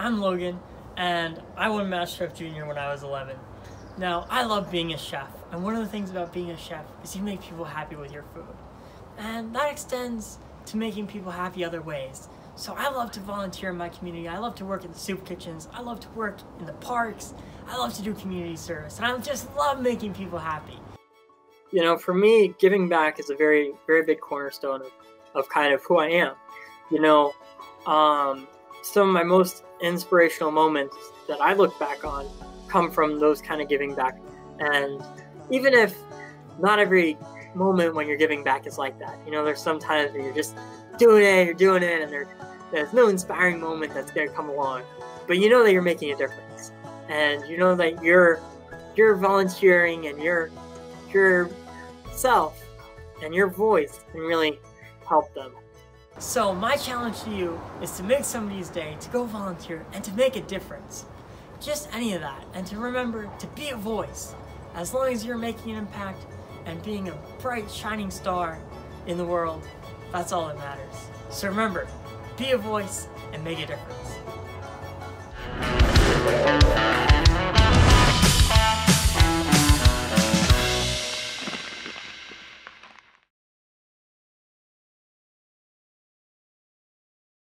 I'm Logan, and I won MasterChef Junior when I was 11. Now, I love being a chef, and one of the things about being a chef is you make people happy with your food. And that extends to making people happy other ways. So I love to volunteer in my community. I love to work in the soup kitchens. I love to work in the parks. I love to do community service, and I just love making people happy. You know, for me, giving back is a very, very big cornerstone of kind of who I am. You know, some of my most inspirational moments that I look back on come from those kind of giving back. And even if not every moment when you're giving back is like that, you know, there's some times where you're just doing it, and there's no inspiring moment that's going to come along. But you know that you're making a difference. And you know that you're volunteering, and your self and your voice can really help them. So my challenge to you is to make somebody's day, to go volunteer, and to make a difference. Just any of that. And to remember to be a voice. As long as you're making an impact and being a bright, shining star in the world, that's all that matters. So remember, be a voice and make a difference.